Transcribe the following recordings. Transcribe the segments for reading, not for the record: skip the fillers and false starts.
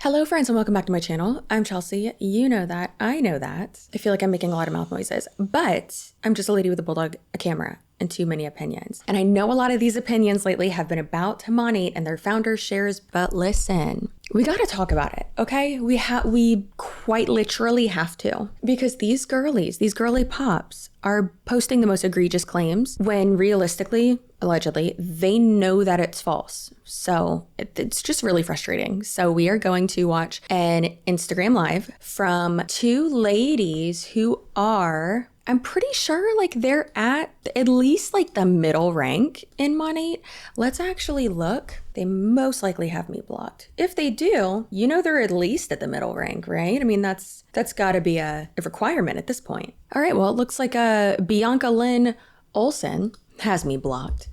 Hello friends and welcome back to my channel. I'm Chelsea. You know that. I know that. I feel like I'm making a lot of mouth noises, but I'm just a lady with a bulldog, a camera, and too many opinions. And I know a lot of these opinions lately have been about Monat and their founders' shares, but listen, we gotta talk about it, okay? We quite literally have to, because these girly pops are posting the most egregious claims when realistically, allegedly, they know that it's false. So it's just really frustrating. So we are going to watch an Instagram live from two ladies who are, I'm pretty sure like they're at least like the middle rank in Monat. Let's actually look. They most likely have me blocked. If they do, you know they're at least at the middle rank, right? I mean, that's gotta be a requirement at this point. All right, well, it looks like Bianca Lynn Olsen has me blocked.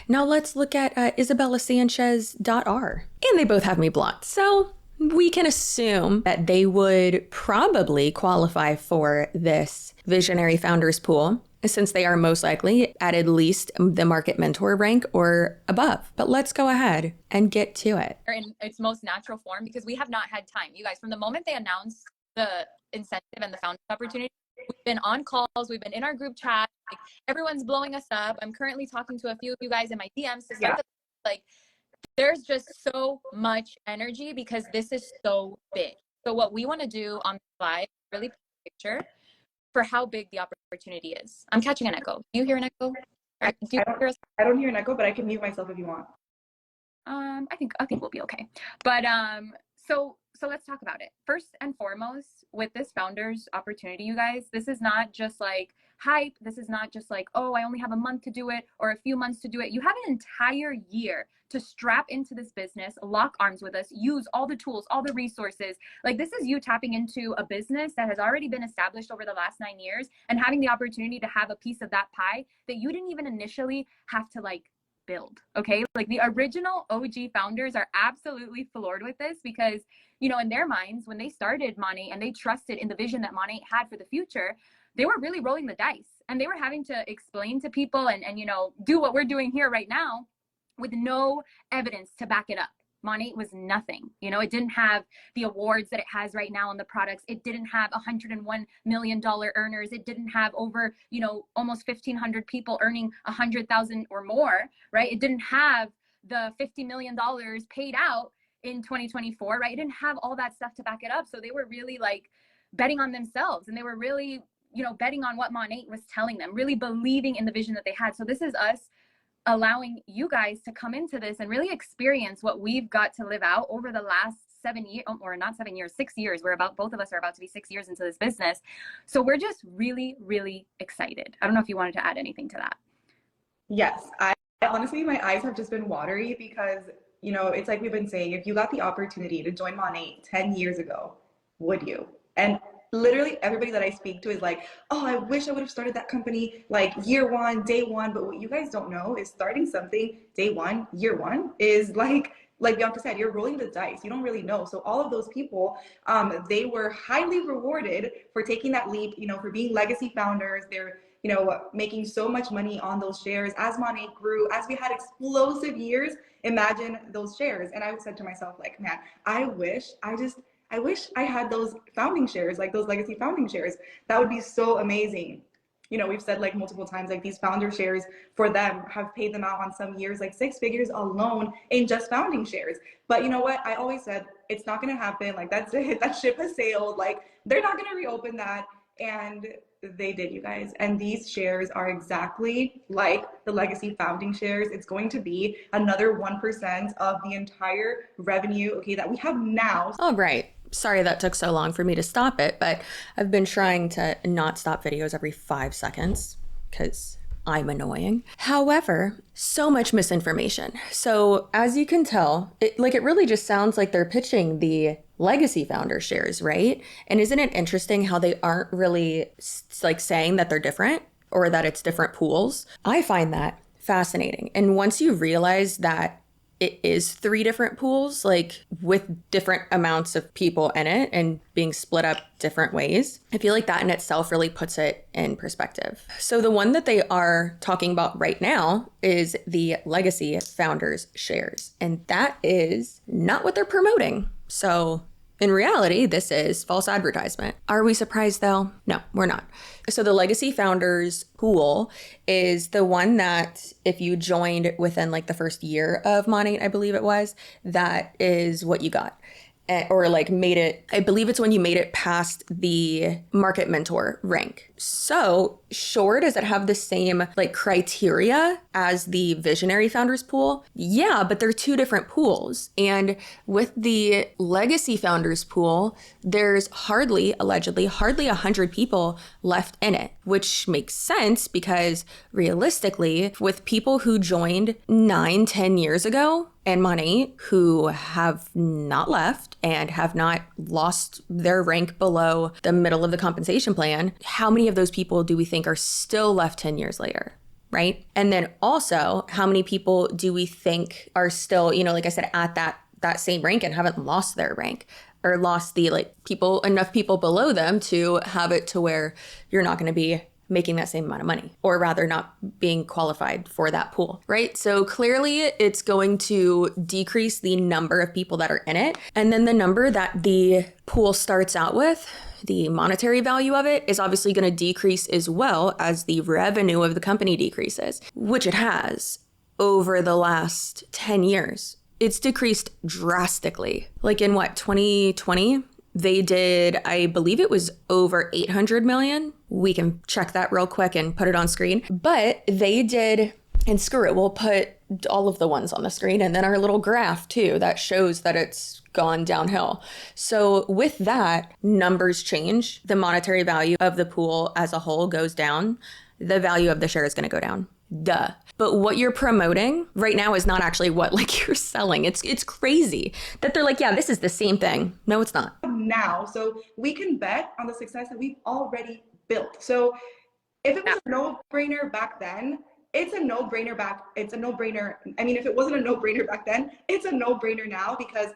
Now let's look at Isabella Sanchez.R. And they both have me blocked. So we can assume that they would probably qualify for this visionary founders pool, since they are most likely at least the market mentor rank or above. But let's go ahead and get to it. In its most natural form, because we have not had time. You guys, from the moment they announced the incentive and the founders opportunity, we've been on calls, we've been in our group chat, like, everyone's blowing us up. I'm currently talking to a few of you guys in my DMs to start like, there's just so much energy because this is so big. So what we want to do on the slide, really paint a picture for how big the opportunity is. I'm catching an echo. Do you hear an echo? I don't hear an echo, but I can mute myself if you want. I think we'll be okay. But so let's talk about it. First and foremost, with this founders opportunity, you guys, this is not just like hype. This is not just like, oh, I only have a month to do it or a few months to do it. You have an entire year to strap into this business, lock arms with us, use all the tools, all the resources. Like, this is you tapping into a business that has already been established over the last 9 years and having the opportunity to have a piece of that pie that you didn't even initially have to like build. Okay, like the original OG founders are absolutely floored with this because, you know, in their minds, when they started Monat and they trusted in the vision that Monat had for the future, they were really rolling the dice and they were having to explain to people and you know, do what we're doing here right now with no evidence to back it up. Monat was nothing. You know, it didn't have the awards that it has right now on the products. It didn't have $101 million earners. It didn't have over, you know, almost 1,500 people earning 100,000 or more, right? It didn't have the $50 million paid out in 2024, right? It didn't have all that stuff to back it up. So they were really like betting on themselves and they were really, you know, betting on what Monat was telling them, really believing in the vision that they had. So this is us allowing you guys to come into this and really experience what we've got to live out over the last 7 years, or not 7 years, 6 years. Both of us are about to be 6 years into this business. So we're just really, really excited. I don't know if you wanted to add anything to that. Yes, I honestly, my eyes have just been watery because, you know, it's like we've been saying, if you got the opportunity to join Monat 10 years ago, would you? And literally everybody that I speak to is like, oh, I wish I would have started that company like year one, day one. But what you guys don't know is starting something day one, year one is like Bianca said, you're rolling the dice. You don't really know. So all of those people, they were highly rewarded for taking that leap, you know, for being legacy founders. They're, you know, making so much money on those shares as Monat grew, as we had explosive years. Imagine those shares. And I said to myself, like, man, I wish I had those founding shares, like those legacy founding shares. That would be so amazing. You know, we've said like multiple times, like these founder shares for them have paid them out on some years, like 6 figures alone in just founding shares. But you know what? I always said it's not going to happen. Like, that's it. That ship has sailed. Like, they're not going to reopen that. And they did, you guys. And these shares are exactly like the legacy founding shares. It's going to be another 1% of the entire revenue, okay, that we have now. All right. Sorry that took so long for me to stop it, but I've been trying to not stop videos every 5 seconds because I'm annoying. However, so much misinformation. So as you can tell, it really just sounds like they're pitching the legacy founder shares, right? And isn't it interesting how they aren't really like saying that they're different or that it's different pools? I find that fascinating. And once you realize that it is 3 different pools, like with different amounts of people in it and being split up different ways, I feel like that in itself really puts it in perspective. So the one that they are talking about right now is the legacy founders shares, and that is not what they're promoting. So In reality, this is false advertisement. Are we surprised though? No, we're not. So the legacy founders pool is the one that if you joined within like the first year of Monat, I believe it was, that is what you got. Or like made it, I believe it's when you made it past the market mentor rank. So sure, does it have the same like criteria as the visionary founders pool? Yeah, but they're two different pools. And with the legacy founders pool, there's allegedly hardly 100 people left in it, which makes sense because realistically, with people who joined 9-10 years ago, and Monat who have not left and have not lost their rank below the middle of the compensation plan, how many of those people do we think are still left 10 years later, right? And then also, how many people do we think are still, like I said, at that same rank and haven't lost their rank or lost the enough people below them to have it to where you're not going to be making that same amount of money, or rather not being qualified for that pool, right? So clearly it's going to decrease the number of people that are in it. And then the number that the pool starts out with, the monetary value of it, is obviously going to decrease as well as the revenue of the company decreases, which it has over the last 10 years. It's decreased drastically. Like in 2020? They did, I believe it was over 800 million. We can check that real quick and put it on screen. But they did, and screw it, we'll put all of the ones on the screen and then our little graph too that shows that it's gone downhill. So with that, numbers change. The monetary value of the pool as a whole goes down. The value of the share is going to go down. Duh. But what you're promoting right now is not actually what you're selling. It's crazy that they're like, yeah, this is the same thing. No, it's not. Now, so we can bet on the success that we've already built. So if it was a no-brainer back then, it's a no-brainer it's a no-brainer. I mean, if it wasn't a no-brainer back then, it's a no-brainer now because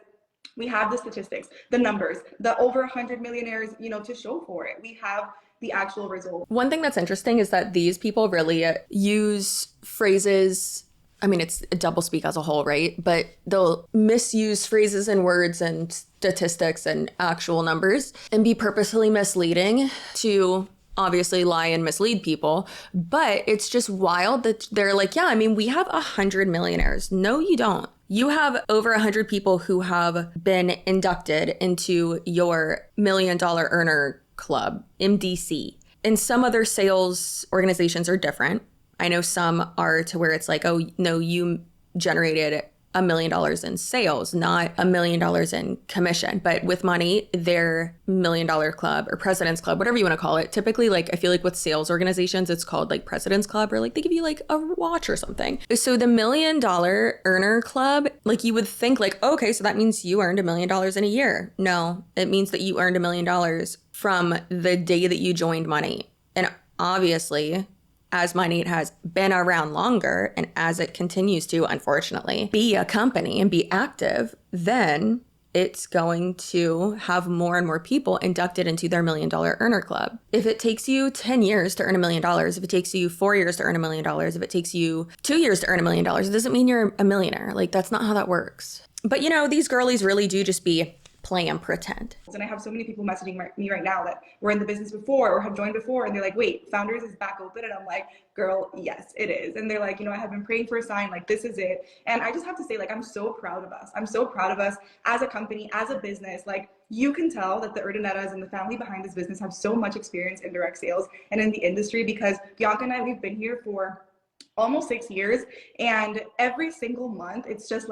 we have the statistics, the numbers, the over 100 millionaires, to show for it. We have the actual result. One thing that's interesting is that these people really use phrases. I mean, it's a doublespeak as a whole, right? But they'll misuse phrases and words and statistics and actual numbers and be purposely misleading to obviously lie and mislead people. But it's just wild that they're like, yeah, I mean, we have 100 millionaires. No, you don't. You have over 100 people who have been inducted into your $1 Million Earner Club, MDC. And some other sales organizations are different. I know some are to where it's like, oh, no, you generated $1 million in sales, not $1 million in commission. But with Monat, their $1 Million Club or President's Club, whatever you want to call it, typically, I feel like with sales organizations, it's called President's Club, or they give you a watch or something. So the $1 Million Earner Club, you would think okay, so that means you earned $1 million in a year. No, it means that you earned $1 million from the day that you joined Monat. And obviously, as Monat has been around longer and as it continues to, unfortunately, be a company and be active, then it's going to have more and more people inducted into their $1 Million Earner Club. If it takes you 10 years to earn $1 million, if it takes you 4 years to earn $1 million, if it takes you 2 years to earn $1 million, it doesn't mean you're a millionaire. That's not how that works. But these girlies really do just be play and pretend. And I have so many people messaging me right now that were in the business before or have joined before, and they're like, wait, Founders is back open? And I'm like, girl, yes, it is. And they're like, I have been praying for a sign, this is it. And I just have to say, I'm so proud of us. I'm so proud of us as a company, as a business. You can tell that the Urdanettas and the family behind this business have so much experience in direct sales and in the industry, because Bianca and I, we've been here for almost 6 years, and every single month it's just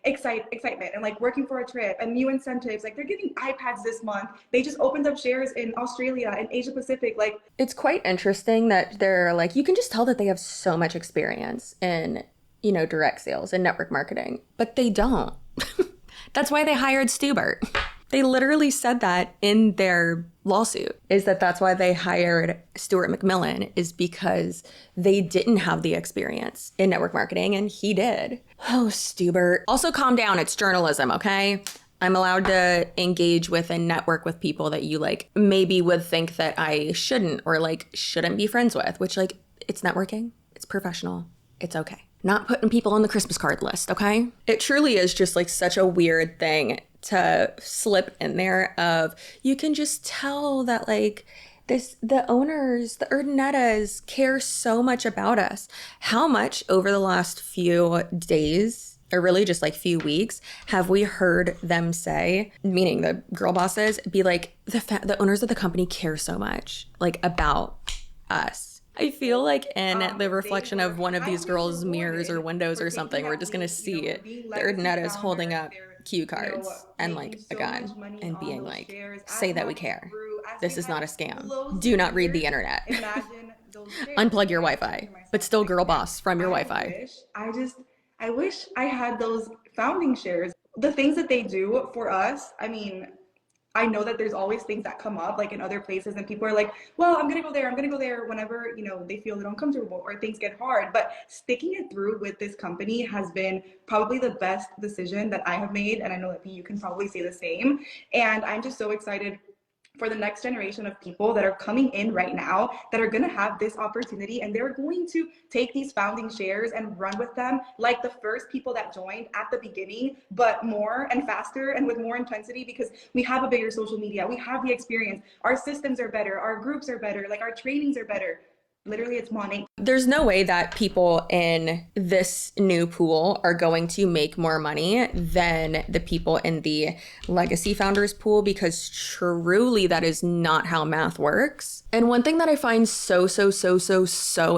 excitement and working for a trip and new incentives. They're giving iPads this month. They just opened up shares in Australia and Asia Pacific. It's quite interesting that they're you can just tell that they have so much experience in direct sales and network marketing, but they don't. That's why they hired Stubert. They literally said that in their lawsuit, that's why they hired Stuart McMillan, is because they didn't have the experience in network marketing, and he did. Oh, Stubert. Also, calm down. It's journalism, okay? I'm allowed to engage with and network with people that you maybe would think that I shouldn't, or shouldn't be friends with, which it's networking. It's professional. It's okay. Not putting people on the Christmas card list, okay? It truly is just such a weird thing to slip in there of, you can just tell that like the owners, the Urdanettas care so much about us. How much over the last few days, or really just like few weeks, have we heard them say, meaning the girl bosses, be like, the owners of the company care so much like about us. I feel like in the reflection of one of these girls' mirrors or windows or something, we're just going to see the Urdanettas holding up cue cards and like a gun and being like, say that we care. This is not a scam. Do not read the internet. Unplug your Wi-Fi, but still girl boss from your Wi-Fi. I wish I had those founding shares. The things that they do for us, I mean, I know that there's always things that come up like in other places and people are like, well, I'm going to go there whenever, you know, they feel a little uncomfortable or things get hard. But sticking it through with this company has been probably the best decision that I have made. And I know that you can probably say the same. And I'm just so excited for the next generation of people that are coming in right now that are going to have this opportunity, and they're going to take these founding shares and run with them like the first people that joined at the beginning, but more and faster and with more intensity, because we have a bigger social media, we have the experience, our systems are better, our groups are better, like our trainings are better. Literally, it's Monat. There's no way that people in this new pool are going to make more money than the people in the legacy founders pool, because truly that is not how math works. And one thing that I find so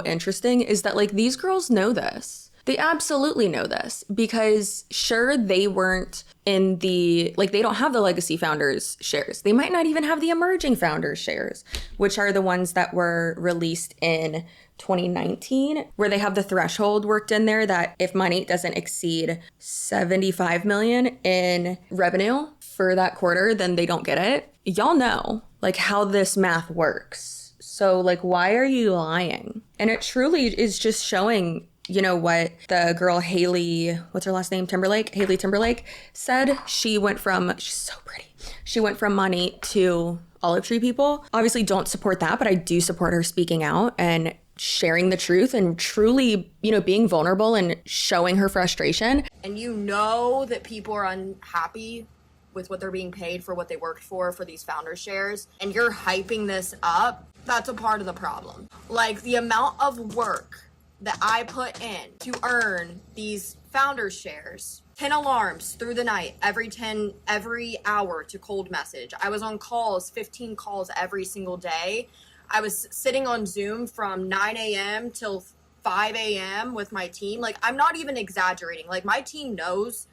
interesting is that like these girls know this. They absolutely know this, because sure, they weren't in the, like, they don't have the legacy founders shares. They might not even have the emerging founders shares, which are the ones that were released in 2019, where they have the threshold worked in there that if Monat doesn't exceed 75 million in revenue for that quarter, then they don't get it. Y'all know like how this math works. So like, why are you lying? And it truly is just showing, you know, what the girl Haley, what's her last name? Haley Timberlake said. She's so pretty. She went from Monat to Olive Tree people. Obviously don't support that, but I do support her speaking out and sharing the truth and truly, you know, being vulnerable and showing her frustration. And you know that people are unhappy with what they're being paid for what they worked for these founder shares, and you're hyping this up. That's a part of the problem. Like the amount of work that I put in to earn these founder shares, 10 alarms through the night, every hour to cold message. I was on calls, 15 calls every single day. I was sitting on Zoom from 9 a.m. till 5 a.m. with my team. Like, I'm not even exaggerating. Like, my team knows,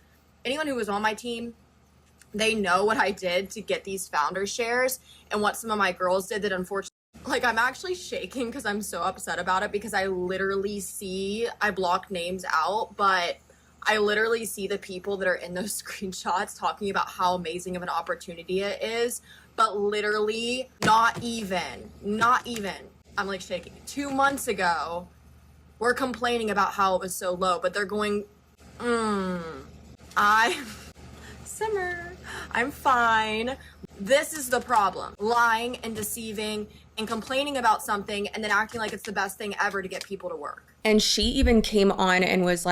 anyone who was on my team, they know what I did to get these founder shares and what some of my girls did that unfortunately, like, I'm actually shaking because I'm so upset about it, because I literally I blocked names out, but I literally see the people that are in those screenshots talking about how amazing of an opportunity it is, but literally not even, I'm like shaking. 2 months ago, we're complaining about how it was so low, but they're going, simmer, I'm fine. This is the problem. Lying and deceiving and complaining about something and then acting like it's the best thing ever to get people to work. And she even came on and was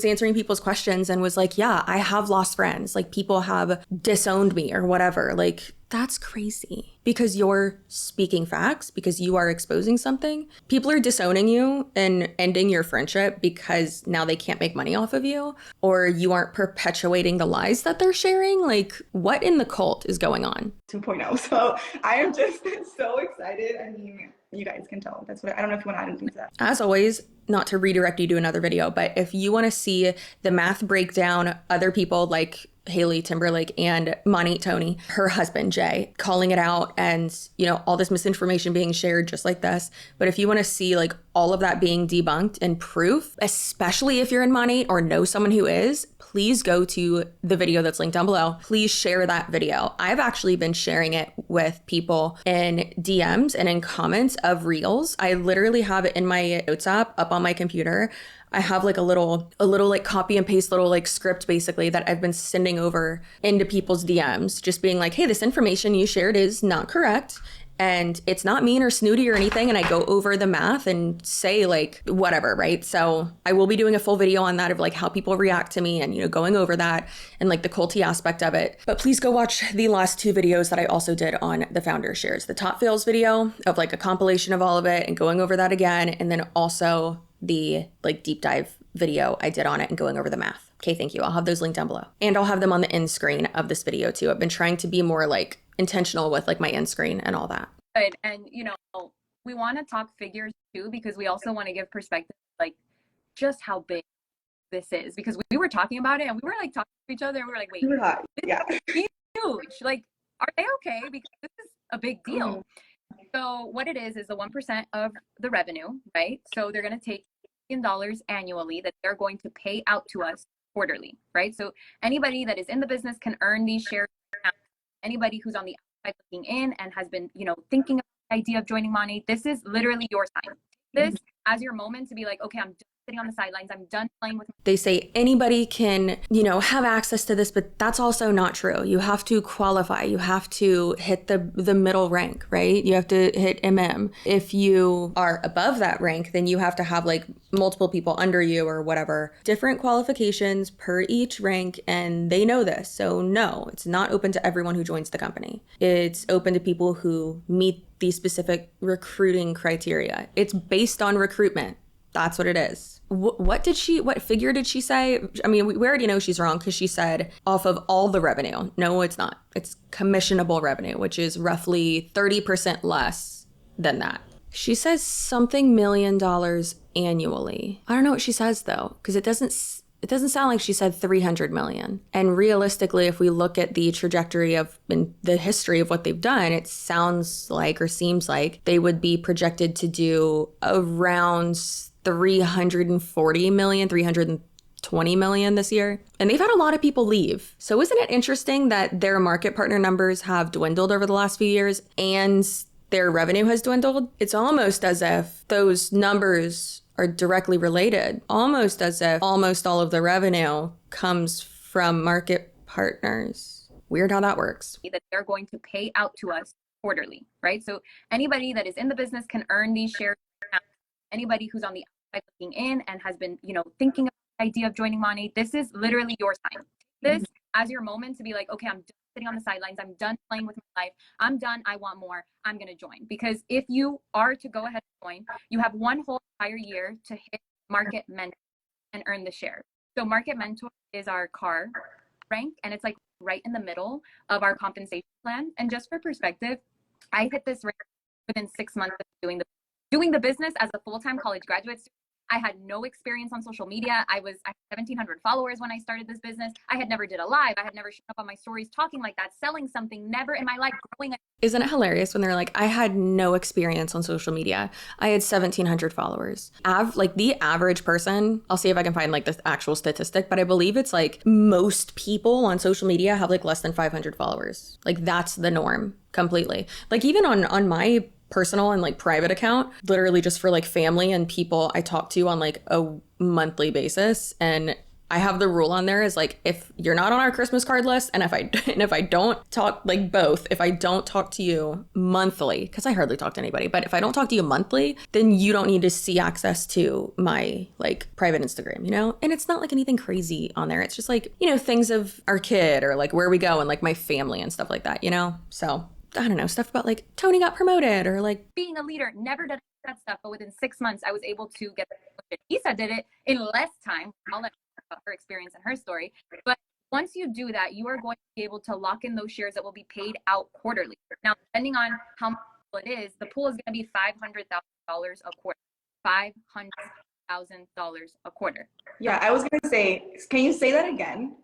answering people's questions and was like, yeah, I have lost friends. Like, people have disowned me or whatever. Like, that's crazy, because you're speaking facts, because you are exposing something. People are disowning you and ending your friendship because now they can't make money off of you, or you aren't perpetuating the lies that they're sharing. Like, what in the cult is going on? 2.0. So I am just so excited. I mean, you guys can tell. That's what I don't know if you want to add anything to that. As always, not to redirect you to another video, but if you want to see the math breakdown, other people like Haley Timberlake and Monat Tony, her husband Jay, calling it out, and you know, all this misinformation being shared just like this. But if you want to see like all of that being debunked and proof, especially if you're in Monat or know someone who is, please go to the video that's linked down below. Please share that video. I've actually been sharing it with people in DMs and in comments of reels. I literally have it in my notes app up on my computer. I have like a little like copy and paste little like script basically that I've been sending over into people's DMs, just being like, hey, this information you shared is not correct. And it's not mean or snooty or anything. And I go over the math and say like whatever, right? So I will be doing a full video on that of like how people react to me and, you know, going over that and like the culty aspect of it. But please go watch the last 2 videos that I also did on the founder shares. The top fails video of like a compilation of all of it and going over that again. And then also the like deep dive video I did on it and going over the math. Okay, thank you. I'll have those linked down below. And I'll have them on the end screen of this video too. I've been trying to be more like intentional with like my end screen and all that. Good. And you know, we want to talk figures too, because we also want to give perspective, like just how big this is. Because we were talking about it and we were like talking to each other and we were like, wait, Super hot. Yeah. this is huge. Like, are they okay? Because this is a big deal. So what it is the 1% of the revenue, right? So they're going to take in dollars annually that they're going to pay out to us quarterly, right? So anybody that is in the business can earn these shares. Anybody who's on the outside looking in and has been, you know, thinking about the idea of joining Monat, this is literally your time. This as your moment to be like, okay, I'm done sitting on the sidelines. I'm done playing with. They say anybody can, you know, have access to this, but that's also not true. You have to qualify. You have to hit the middle rank, right? You have to hit MM. If you are above that rank, then you have to have like multiple people under you or whatever. Different qualifications per each rank, and they know this. So no, it's not open to everyone who joins the company. It's open to people who meet these specific recruiting criteria. It's based on recruitment. That's what it is. What figure did she say? I mean, we already know she's wrong because she said off of all the revenue. No, it's not. It's commissionable revenue, which is roughly 30% less than that. She says something $1 million annually. I don't know what she says though, because it doesn't sound like she said 300 million. And realistically, if we look at the trajectory of in the history of what they've done, it sounds like or seems like they would be projected to do around 340 million, 320 million this year. And they've had a lot of people leave. So isn't it interesting that their market partner numbers have dwindled over the last few years and their revenue has dwindled? It's almost as if those numbers are directly related, almost as if almost all of the revenue comes from market partners. Weird how that works. That they're going to pay out to us quarterly, right? So anybody that is in the business can earn these shares. Anybody who's on the outside looking in and has been, you know, thinking about the idea of joining Monat, this is literally your time. This as your moment to be like, okay, I'm done sitting on the sidelines. I'm done playing with my life. I'm done. I want more. I'm going to join. Because if you are to go ahead and join, you have one whole entire year to hit Market Mentor and earn the share. So Market Mentor is our car rank, and it's like right in the middle of our compensation plan. And just for perspective, I hit this rank within 6 months of doing the business as a full-time college graduate student. I had no experience on social media. I had 1,700 followers when I started this business. I had never did a live. I had never shown up on my stories talking like that, selling something, never in my life growing. Isn't it hilarious when they're like, I had no experience on social media. I had 1,700 followers. Like the average person, I'll see if I can find like the actual statistic, but I believe it's like most people on social media have like less than 500 followers. Like that's the norm completely. Like even on my personal and like private account, literally just for like family and people I talk to on like a monthly basis. And I have the rule on there is like, if you're not on our Christmas card list, and if I don't talk, like both, if I don't talk to you monthly, because I hardly talk to anybody, but if I don't talk to you monthly, then you don't need to see access to my like private Instagram, you know? And it's not like anything crazy on there. It's just like, you know, things of our kid or like where we go and like my family and stuff like that, you know? So I don't know, stuff about like Tony got promoted or like being a leader. Never did that stuff, but within 6 months, I was able to get the promotion. Isa did it in less time. I'll let her talk about her experience and her story. But once you do that, you are going to be able to lock in those shares that will be paid out quarterly. Now, depending on how much it is, the pool is going to be $500,000 a quarter. $500,000 a quarter. Yeah, I was going to say, can you say that again?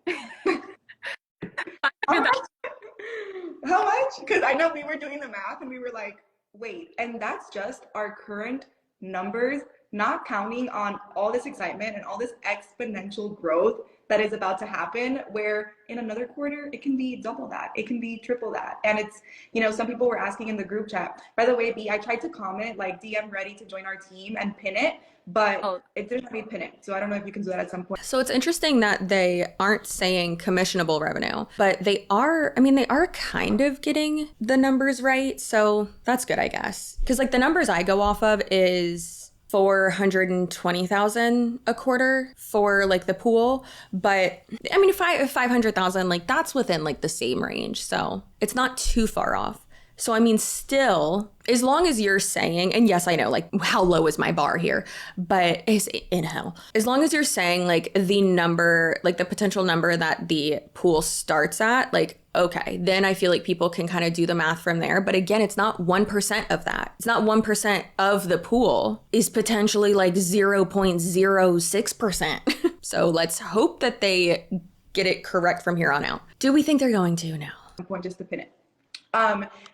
How much? Because I know we were doing the math and we were like, wait, and that's just our current numbers, not counting on all this excitement and all this exponential growth that is about to happen, where in another quarter it can be double that, it can be triple that. And it's, you know, some people were asking in the group chat, by the way, B, I tried to comment like DM ready to join our team and pin it, but it didn't let me pin it. So I don't know if you can do that at some point. So it's interesting that they aren't saying commissionable revenue, but they are, I mean, they are kind of getting the numbers right. So that's good, I guess. Because like the numbers I go off of is 420,000 a quarter for like the pool. But I mean, 500,000, like that's within like the same range. So it's not too far off. So, I mean, still, as long as you're saying, and yes, I know, like, how low is my bar here? But it's in hell. As long as you're saying, like, the number, like, the potential number that the pool starts at, like, okay, then I feel like people can kind of do the math from there. But again, it's not 1% of that. It's not 1% of the pool is potentially, like, 0.06%. So let's hope that they get it correct from here on out. Do we think they're going to now? Point just to pin it.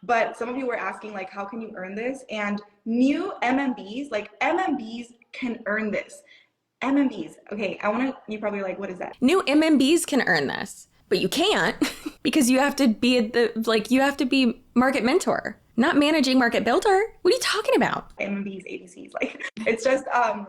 But some of you were asking, like, how can you earn this? And new MMBs, like MMBs can earn this. MMBs. Okay, you probably like, what is that? New MMBs can earn this, but you can't because you have to be you have to be market mentor, not managing market builder. What are you talking about? MMBs, ABCs, like it's just,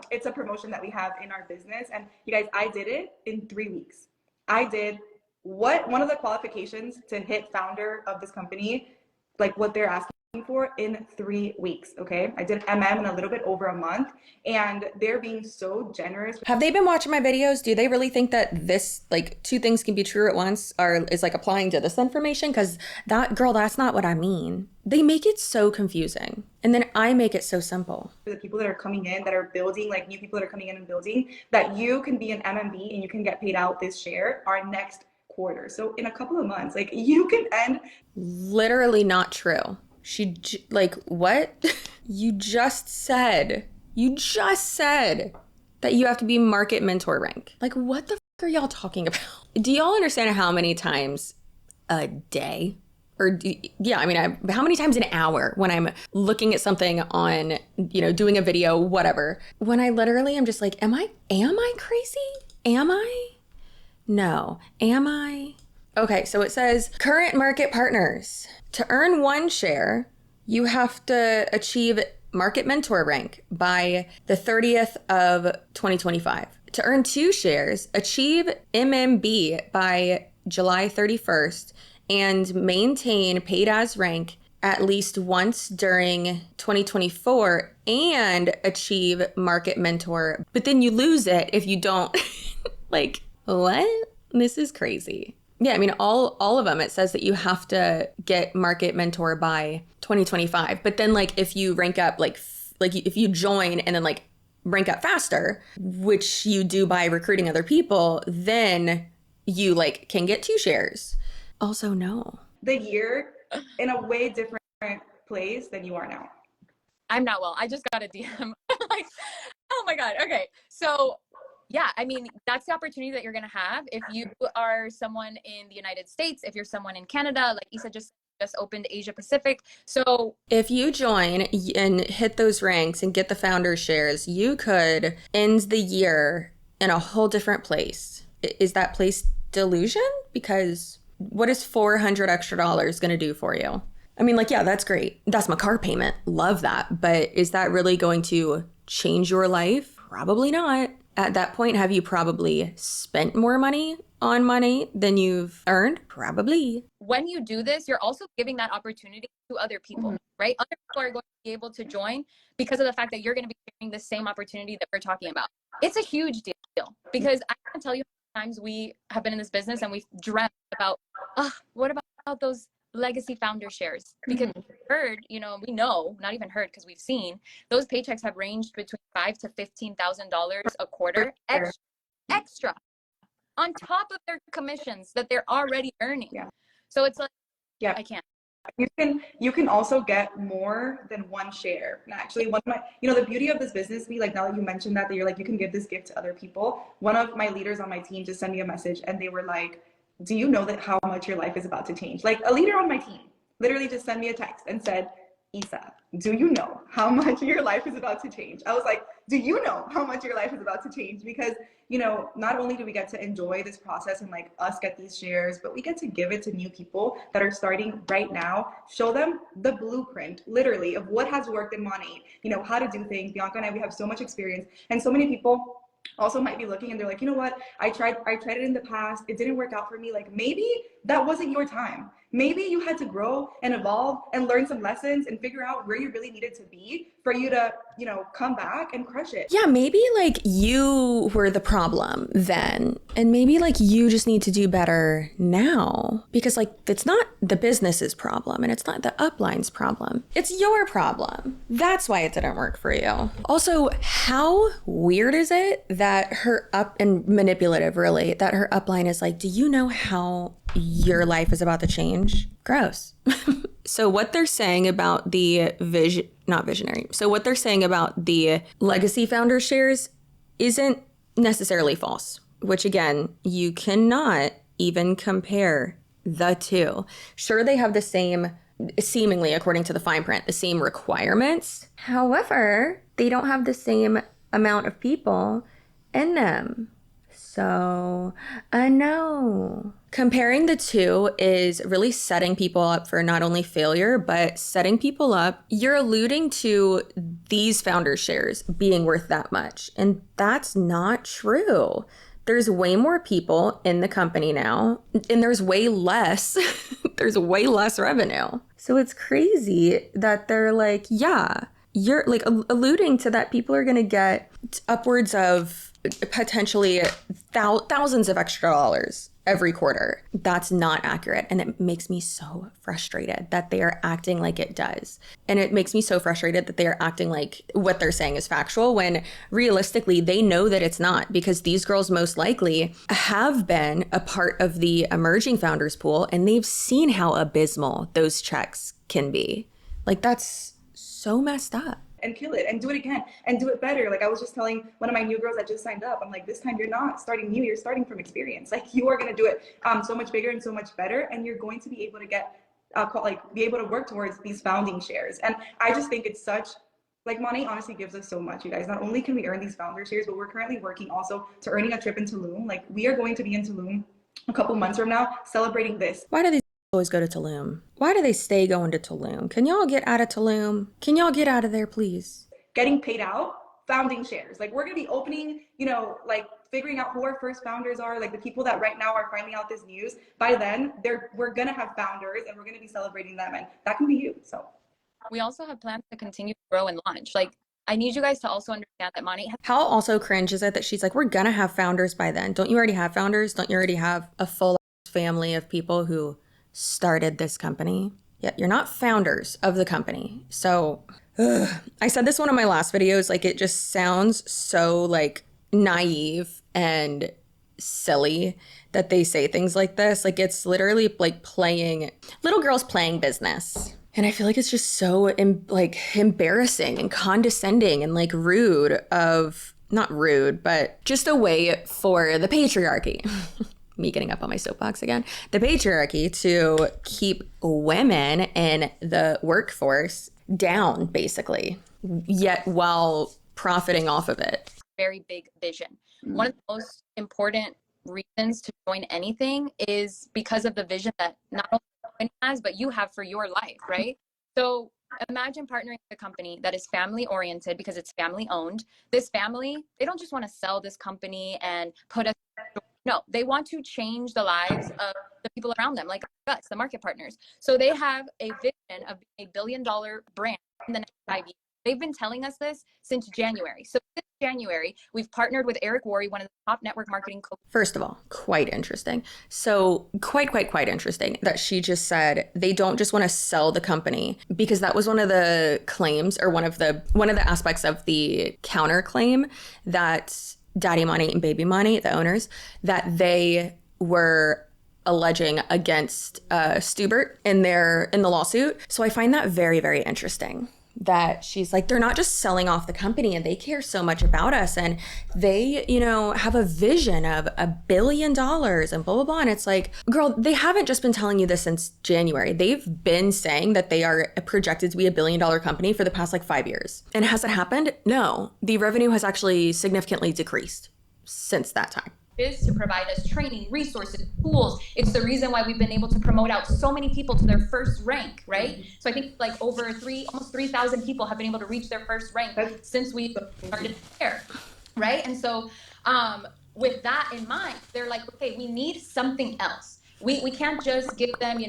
it's a promotion that we have in our business. And you guys, I did it in 3 weeks. I did one of the qualifications to hit founder of this company, like what they're asking for in 3 weeks. Okay. I did MM in a little bit over a month, and they're being so generous. Have they been watching my videos? Do they really think that this, like, two things can be true at once is like applying to this information? Because that's not what I mean. They make it so confusing. And then I make it so simple. For the people that are coming in, that are building, like new people that are coming in and building, that you can be an MMB and you can get paid out this share our next quarter. So in a couple of months, like you can end. Literally not true. Like, what? You just said that you have to be market mentor rank. Like, what the fuck are y'all talking about? Do y'all understand how many times a day? How many times an hour when I'm looking at something on, doing a video, whatever, when I literally am just like, am I crazy? Am I? No. Am I? Okay, so it says current market partners. To earn 1 share, you have to achieve market mentor rank by the 30th of 2025. To earn 2 shares, achieve MMB by July 31st and maintain paid as rank at least once during 2024 and achieve market mentor. But then you lose it if you don't. Like, what? This is crazy. Yeah, I mean, all of them, it says that you have to get market mentor by 2025. But then, like, if you rank up, like if you join and then, like, rank up faster, which you do by recruiting other people, then you, like, can get 2 shares. Also, no. The year in a way different place than you are now. I'm not well. I just got a DM. Like, oh my God. Okay. So yeah, I mean, that's the opportunity that you're going to have if you are someone in the United States, if you're someone in Canada, like Isa just opened Asia Pacific. So if you join and hit those ranks and get the founder shares, you could end the year in a whole different place. Is that place delusion? Because what is $400 extra going to do for you? I mean, like, yeah, that's great. That's my car payment. Love that. But is that really going to change your life? Probably not. At that point, have you probably spent more money on money than you've earned? Probably. When you do this, you're also giving that opportunity to other people, right? Other people are going to be able to join because of the fact that you're going to be sharing the same opportunity that we're talking about. It's a huge deal because I can tell you how many times we have been in this business and we've dreamt about, what about those legacy founder shares? Because we've heard, we know, not even heard because we've seen, those paychecks have ranged between $5,000 to $15,000 a quarter extra on top of their commissions that they're already earning. Yeah. So it's like, yeah, I can't. You can also get more than 1 share. And actually, one of my, the beauty of this business, like now that you mentioned that you're like, you can give this gift to other people. One of my leaders on my team just sent me a message and they were like, do you know that how much your life is about to change? Like, a leader on my team literally just sent me a text and said, Isa, do you know how much your life is about to change? I was like, do you know how much your life is about to change? Because, you know, not only do we get to enjoy this process and like us get these shares, but we get to give it to new people that are starting right now, show them the blueprint, literally, of what has worked in Monat, you know, how to do things. Bianca and I, we have so much experience, and so many people also might be looking and they're like, you know what, I tried it in the past, it didn't work out for me. Like, maybe that wasn't your time. Maybe you had to grow and evolve and learn some lessons and figure out where you really needed to be for you to, you know, come back and crush it. Yeah, maybe like you were the problem then, and maybe like you just need to do better now, because like it's not the business's problem and it's not the upline's problem. It's your problem. That's why it didn't work for you. Also, how weird is it that her and manipulative really, that her upline is like, do you know how your life is about to change? Gross. So what they're saying about the So what they're saying about the legacy founder shares isn't necessarily false, which again, you cannot even compare the two. Sure, they have the same, seemingly according to the fine print, the same requirements. However, they don't have the same amount of people in them. So, no. Comparing the two is really setting people up for not only failure, but setting people up. You're alluding to these founder shares being worth that much, and that's not true. There's way more people in the company now, and there's way less revenue. So it's crazy that they're like, yeah, you're like alluding to that people are going to get upwards of potentially thousands of extra dollars every quarter. That's not accurate. And it makes me so frustrated that they are acting like it does. And it makes me so frustrated that they are acting like what they're saying is factual when realistically they know that it's not, because these girls most likely have been a part of the emerging founders pool and they've seen how abysmal those checks can be. Like, that's so messed up. And kill it and do it again and do it better. Like, I was just telling one of my new girls that just signed up, I'm like, this time you're not starting new, you're starting from experience. Like, you are going to do it so much bigger and so much better, and you're going to be able to get be able to work towards these founding shares. And I just think it's such, like, Monat honestly gives us so much, you guys. Not only can we earn these founder shares, but we're currently working also to earning a trip in Tulum. Like, we are going to be in Tulum a couple months from now celebrating this. Why do these always go to Tulum? Why do they stay going to Tulum? Can y'all get out of Tulum? Can y'all get out of there, please? Getting paid out, founding shares. Like, we're going to be opening, you know, like figuring out who our first founders are, like the people that right now are finding out this news. By then, we're going to have founders and we're going to be celebrating them, and that can be you. So we also have plans to continue to grow and launch. Like, I need you guys to also understand that Monat. How also cringe is it that she's like, we're going to have founders by then? Don't you already have founders? Don't you already have a full family of people who started this company? Yet you're not founders of the company. So I said this one of my last videos, like, it just sounds so like naive and silly that they say things like this. Like, it's literally like playing little girls playing business. And I feel like it's just so embarrassing and condescending and like rude of, not rude, but just a way for the patriarchy. Me getting up on my soapbox again, the patriarchy to keep women in the workforce down, basically, yet while profiting off of it. Very big vision. One of the most important reasons to join anything is because of the vision that not only the company has, but you have for your life, right? So imagine partnering with a company that is family oriented because it's family owned. This family, they don't just want to sell this company and put us. No, they want to change the lives of the people around them, like us, the market partners. So they have a vision of being $1 billion brand in the next 5 years. They've been telling us this since January. So this January, we've partnered with Eric Worre, one of the top network marketing coaches. First of all, quite interesting. So quite interesting that she just said they don't just want to sell the company, because that was one of the claims, or one of the aspects of the counterclaim that Daddy Monat and Baby Monat, the owners, that they were alleging against Stubert in the lawsuit. So I find that very, very interesting. that she's like, they're not just selling off the company and they care so much about us. And they, have a vision of $1 billion and blah, blah, blah. And it's like, girl, they haven't just been telling you this since January. They've been saying that they are projected to be $1 billion company for the past 5 years. And has it happened? No. The revenue has actually significantly decreased since that time. Is to provide us training, resources, tools. It's the reason why we've been able to promote out so many people to their first rank, right? So I think almost 3,000 people have been able to reach their first rank since we started there, right? And so with that in mind, they're like, okay, we need something else. We can't just give them,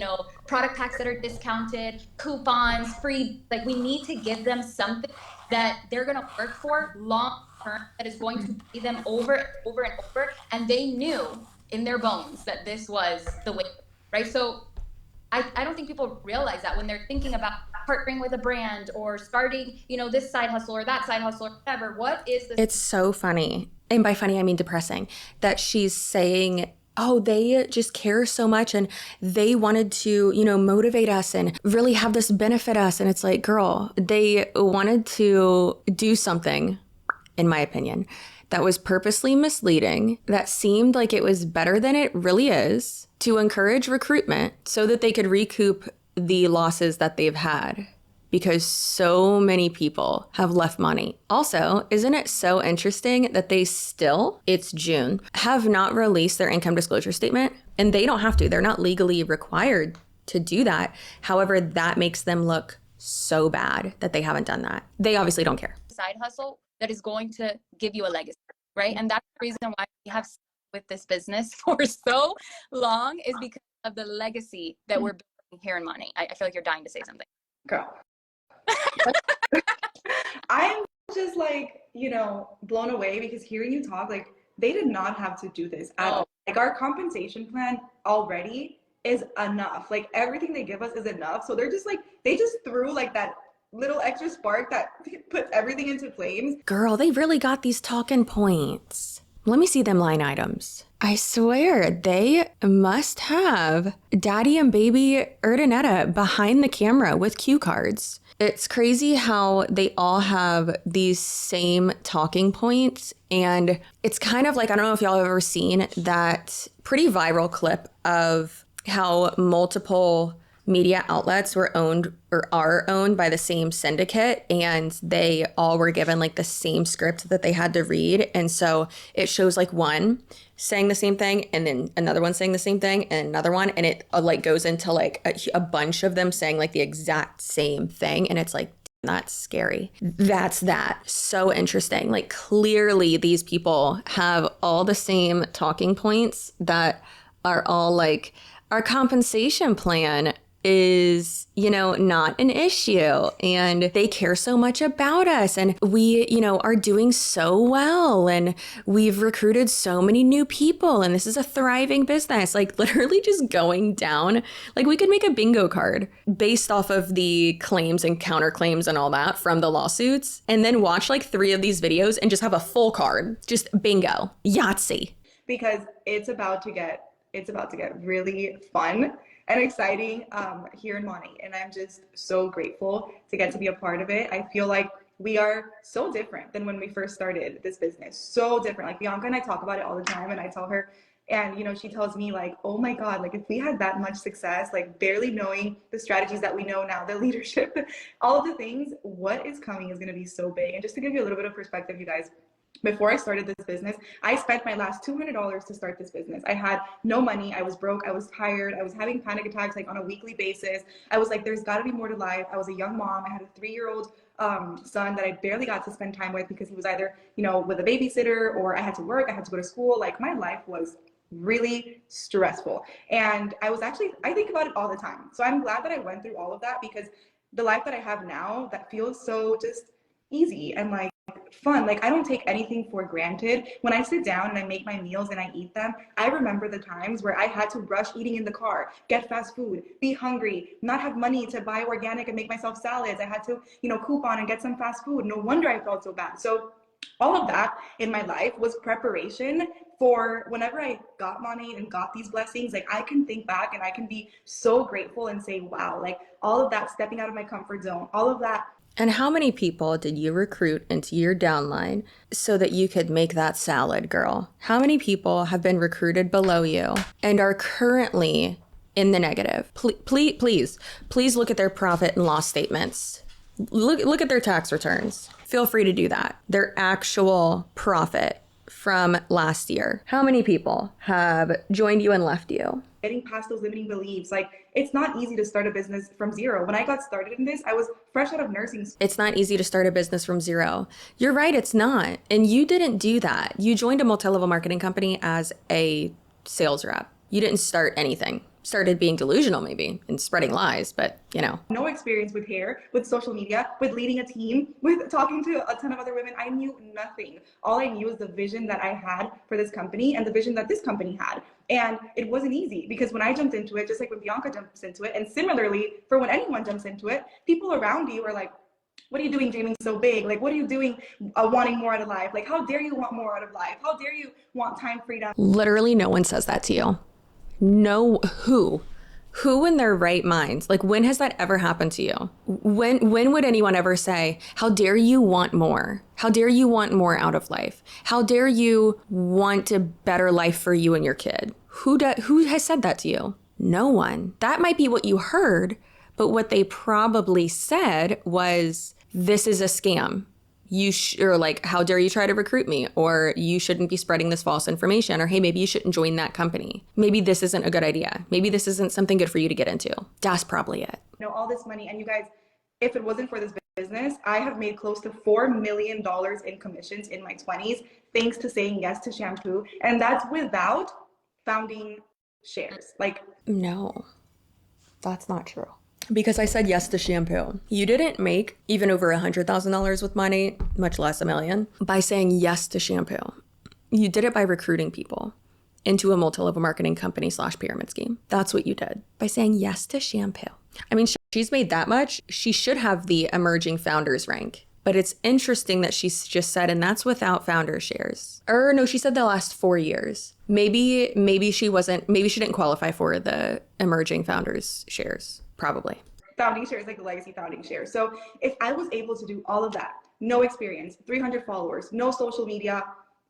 product packs that are discounted, coupons, free. We need to give them something that they're going to work for long term, that is going to pay them over and over and over. And they knew in their bones that this was the way, right? So I don't think people realize that when they're thinking about partnering with a brand or starting, this side hustle or that side hustle or whatever. What is this? It's so funny. And by funny, I mean depressing, that she's saying, oh, they just care so much and they wanted to, motivate us and really have this benefit us. And it's like, girl, they wanted to do something, in my opinion, that was purposely misleading, that seemed like it was better than it really is, to encourage recruitment so that they could recoup the losses that they've had, because so many people have left money. Also, isn't it so interesting that they still, it's June, have not released their income disclosure statement? And they don't have to. They're not legally required to do that. However, that makes them look so bad that they haven't done that. They obviously don't care. Side hustle that is going to give you a legacy, right? And that's the reason why we have stuck with this business for so long, is because of the legacy that we're building here in Monat. I feel like you're dying to say something. Girl. I'm just blown away, because hearing you talk, they did not have to do this at all. Our compensation plan already is enough. Everything they give us is enough. So they're just they just threw that little extra spark that puts everything into flames. Girl, they really got these talking points. Let me see them line items. I swear they must have Daddy and Baby Urdaneta behind the camera with cue cards. It's crazy how they all have these same talking points. And it's kind of I don't know if y'all have ever seen that pretty viral clip of how multiple media outlets were owned or are owned by the same syndicate, and they all were given the same script that they had to read. And so it shows one saying the same thing and then another one saying the same thing and another one, and it goes into a bunch of them saying the exact same thing. And it's that's scary. That's that. So interesting. Clearly these people have all the same talking points that are all our compensation plan is, not an issue, and they care so much about us, and we, are doing so well, and we've recruited so many new people, and this is a thriving business. Literally just going down, we could make a bingo card based off of the claims and counterclaims and all that from the lawsuits, and then watch 3 of these videos and just have a full card, just bingo, Yahtzee. Because it's about to get really fun and exciting here in Monat, and I'm just so grateful to get to be a part of it. I feel like we are so different than when we first started this business. So different. Bianca and I talk about it all the time, and I tell her, and she tells me oh my God, if we had that much success, barely knowing the strategies that we know now, the leadership, all of the things, what is coming is going to be so big. And just to give you a little bit of perspective, you guys, before I started this business, I spent my last $200 to start this business. I had no money. I was broke. I was tired. I was having panic attacks on a weekly basis. I was there's got to be more to life. I was a young mom. I had a 3-year-old son that I barely got to spend time with, because he was either, with a babysitter, or I had to work. I had to go to school. My life was really stressful. And I think about it all the time. So I'm glad that I went through all of that, because the life that I have now, that feels so just easy and fun. I don't take anything for granted. When I sit down and I make my meals and I eat them, I remember the times where I had to rush eating in the car, get fast food, be hungry, not have money to buy organic and make myself salads. I had to, coupon and get some fast food. No wonder I felt so bad. So all of that in my life was preparation for whenever I got money and got these blessings. I can think back and I can be so grateful and say, wow, all of that, stepping out of my comfort zone, all of that And how many people did you recruit into your downline so that you could make that salad, girl? How many people have been recruited below you and are currently in the negative? Please look at their profit and loss statements. Look at their tax returns. Feel free to do that. Their actual profit from last year. How many people have joined you and left you? Getting past those limiting beliefs. Like, it's not easy to start a business from zero. When I got started in this, I was fresh out of nursing school. It's not easy to start a business from zero. You're right, it's not. And you didn't do that. You joined a multi-level marketing company as a sales rep. You didn't start anything. Started being delusional maybe and spreading lies, but you know. No experience with hair, with social media, with leading a team, with talking to a ton of other women. I knew nothing. All I knew was the vision that I had for this company and the vision that this company had. And it wasn't easy because when I jumped into it, just like when Bianca jumps into it, and similarly for when anyone jumps into it, people around you are like, what are you doing dreaming so big? Like, what are you doing wanting more out of life? Like, how dare you want more out of life? How dare you want time freedom? Literally no one says that to you. No, who in their right minds? Like, when has that ever happened to you? When would anyone ever say, how dare you want more? How dare you want more out of life? How dare you want a better life for you and your kid? Who has said that to you? No one. That might be what you heard, but what they probably said was, this is a scam. Or like, how dare you try to recruit me? Or you shouldn't be spreading this false information. Or hey, maybe you shouldn't join that company. Maybe this isn't a good idea. Maybe this isn't something good for you to get into. That's probably it. You know, all this money. And you guys, if it wasn't for this business, I have made close to $4 million in commissions in my 20s, thanks to saying yes to shampoo. And that's without founding shares. Like, no, that's not true. Because I said yes to shampoo. You didn't make even over $100,000 with money, much less $1 million, by saying yes to shampoo. You did it by recruiting people into a multi-level marketing company / pyramid scheme. That's what you did by saying yes to shampoo. I mean, she's made that much. She should have the emerging founders rank. But it's interesting that she's just said, and that's without founder shares. Or no, she said the last 4 years. Maybe she didn't qualify for the emerging founders shares. Probably. Founding shares, like the legacy founding shares. So if I was able to do all of that, no experience, 300 followers, no social media,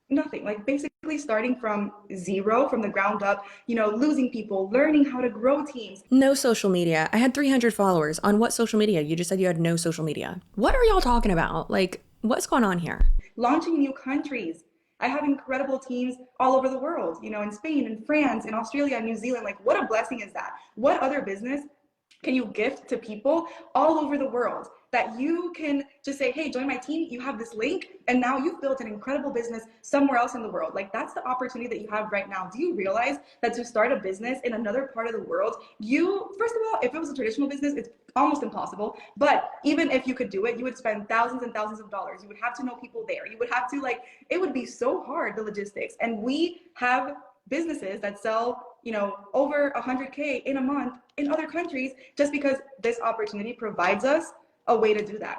nothing, like basically starting from zero, from the ground up, you know, losing people, learning how to grow teams. No social media. I had 300 followers. On what social media? You just said you had no social media. What are y'all talking about? Like, what's going on here? Launching new countries. I have incredible teams all over the world, you know, in Spain and France and Australia and New Zealand. Like, what a blessing is that? What other business can you gift to people all over the world that you can just say, hey, join my team, you have this link, and now you've built an incredible business somewhere else in the world. Like, that's the opportunity that you have right now. Do you realize that to start a business in another part of the world, first of all, if it was a traditional business, it's almost impossible. But even if you could do it, you would spend thousands and thousands of dollars. You would have to know people there. You would have to, it would be so hard, the logistics. And we have businesses that sell, you know, over 100K in a month in other countries, just because this opportunity provides us a way to do that.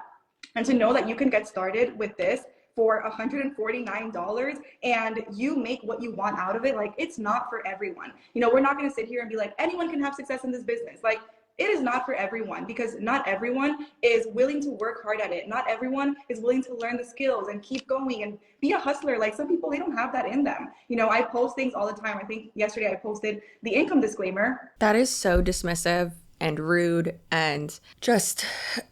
And to know that you can get started with this for $149 and you make what you want out of it, like, it's not for everyone. You know, we're not going to sit here and be like, anyone can have success in this business. Like, it is not for everyone, because not everyone is willing to work hard at it. Not everyone is willing to learn the skills and keep going and be a hustler. Like, some people, they don't have that in them. You know, I post things all the time. I think yesterday I posted the income disclaimer. That is so dismissive and rude and just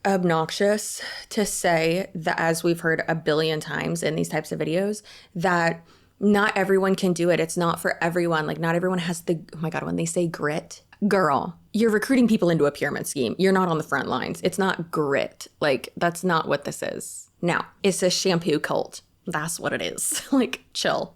obnoxious to say that, as we've heard a billion times in these types of videos, that not everyone can do it. It's not for everyone. Like, not everyone has the, oh my God, when they say grit, girl, you're recruiting people into a pyramid scheme. You're not on the front lines. It's not grit. Like, that's not what this is. Now, it's a shampoo cult. That's what it is. Like, chill.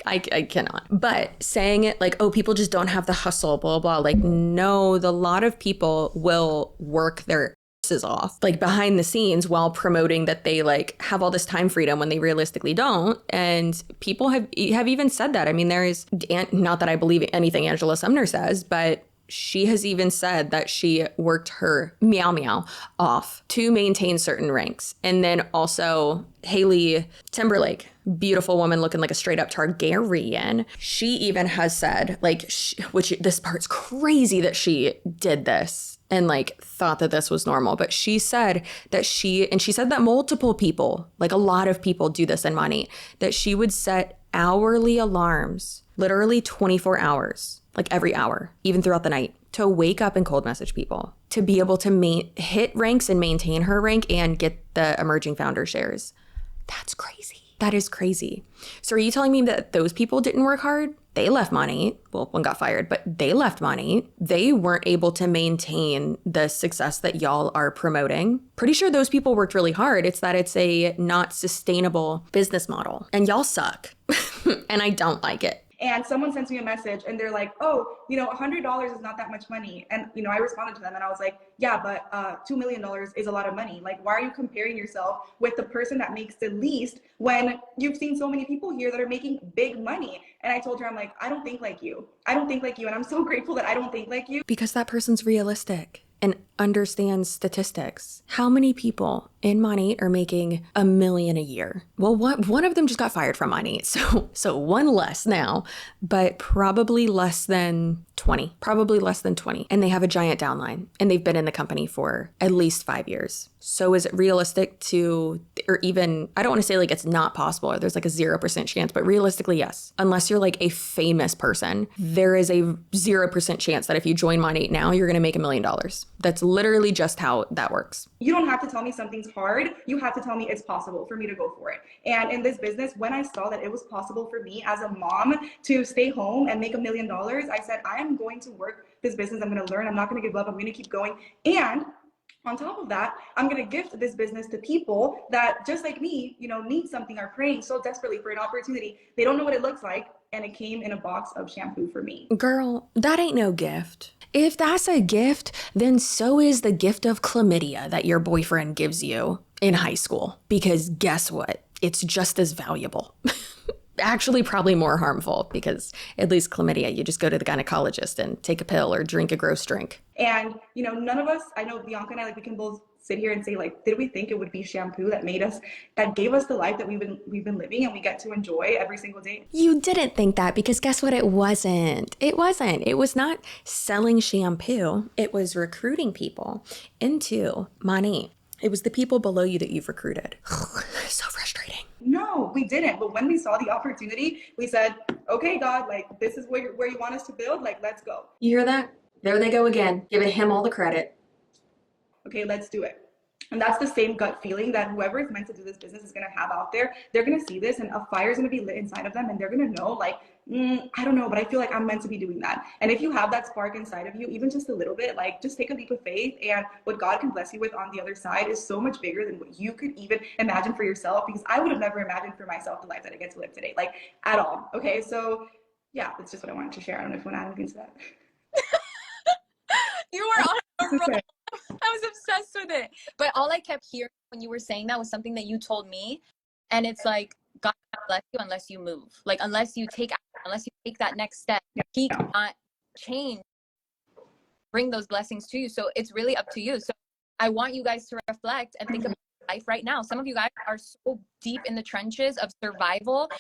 I cannot. But saying it like, oh, people just don't have the hustle, blah, blah, like, no, a lot of people will work their asses off, like, behind the scenes while promoting that they, like, have all this time freedom when they realistically don't. And people have even said that. I mean, there is, not that I believe anything Angela Sumner says, but she has even said that she worked her meow off to maintain certain ranks. And then also Haley Timberlake, beautiful woman looking like a straight up Targaryen. She even has said, like, which this part's crazy that she did this. and like thought that this was normal. But she said that she said that multiple people, like a lot of people do this in Monat, that she would set hourly alarms, literally 24 hours, like every hour, even throughout the night, to wake up and cold message people, to be able to hit ranks and maintain her rank and get the emerging founder shares. That's crazy. That is crazy. So are you telling me that those people didn't work hard? They left Monat. Well, one got fired, but they left Monat. They weren't able to maintain the success that y'all are promoting. Pretty sure those people worked really hard. It's that it's a not sustainable business model. And y'all suck. And I don't like it. And someone sends me a message and they're like, oh, $100 is not that much money. And, I responded to them and I was like, yeah, but $2 million is a lot of money. Like, why are you comparing yourself with the person that makes the least when you've seen so many people here that are making big money? And I told her, I'm like, I don't think like you. I don't think like you. And I'm so grateful that I don't think like you. Because that person's realistic and understands statistics. How many people in Monat are making $1 million a year? Well, one of them just got fired from Monat, so one less now, but probably less than 20. Probably less than 20. And they have a giant downline, and they've been in the company for at least 5 years. So is it realistic to, or even, I don't want to say like it's not possible, or there's like a 0% chance, but realistically, yes. Unless you're like a famous person, there is a 0% chance that if you join Monat now, you're going to make $1 million. That's literally just how that works. You don't have to tell me something's hard. You have to tell me it's possible for me to go for it. And in this business, when I saw that it was possible for me as a mom to stay home and make $1 million, I said, I am going to work this business. I'm going to learn. I'm not going to give up. I'm going to keep going. And on top of that, I'm going to gift this business to people that, just like me, need something, are praying so desperately for an opportunity. They don't know what it looks like. And it came in a box of shampoo for me. Girl, that ain't no gift. If that's a gift, then so is the gift of chlamydia that your boyfriend gives you in high school. Because guess what? It's just as valuable. Actually, probably more harmful, because at least chlamydia, you just go to the gynecologist and take a pill or drink a gross drink. And, none of us, I know Bianca and I, we can both sit here and say, did we think it would be shampoo that gave us the life that we've been living and we get to enjoy every single day? You didn't think that, because guess what? It wasn't. It was not selling shampoo. It was recruiting people into Monat. It was the people below you that you've recruited. So frustrating. No, we didn't. But when we saw the opportunity, we said, okay, God, this is where you want us to build. Let's go. You hear that? There they go again, giving him all the credit. Okay, let's do it. And that's the same gut feeling that whoever is meant to do this business is going to have out there. They're going to see this and a fire is going to be lit inside of them. And they're going to know, I don't know, but I feel like I'm meant to be doing that. And if you have that spark inside of you, even just a little bit, just take a leap of faith. And what God can bless you with on the other side is so much bigger than what you could even imagine for yourself. Because I would have never imagined for myself the life that I get to live today, at all. Okay, so yeah, that's just what I wanted to share. I don't know if you want to add anything to that. You were on a roll. I was obsessed with it. But all I kept hearing when you were saying that was something that you told me. And it's like, God cannot bless you unless you move. Unless you take that next step, He cannot change, bring those blessings to you. So it's really up to you. So I want you guys to reflect and think about life right now. Some of you guys are so deep in the trenches of survival,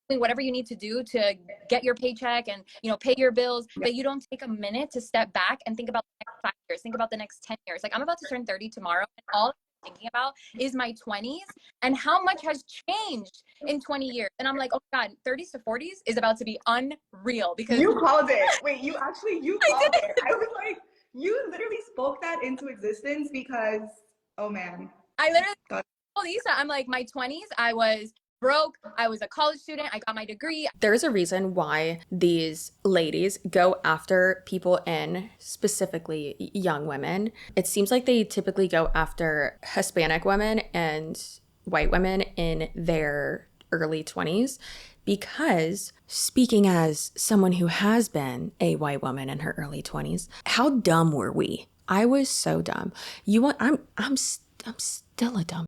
whatever you need to do to get your paycheck and pay your bills, that you don't take a minute to step back and think about the next 5 years, think about the next 10 years. I'm about to turn 30 tomorrow, and all I'm thinking about is my 20s and how much has changed in 20 years. And I'm like, oh God, 30s to 40s is about to be unreal. Because you called it. Wait, you called it. I was like, you literally spoke that into existence, because oh man, I literally told Lisa, I'm like, my 20s, I was broke. I was a college student. I got my degree. There's a reason why these ladies go after people in, specifically young women. It seems like they typically go after Hispanic women and white women in their early 20s, because, speaking as someone who has been a white woman in her early 20s, how dumb were we? I was so dumb. I'm still a dumb.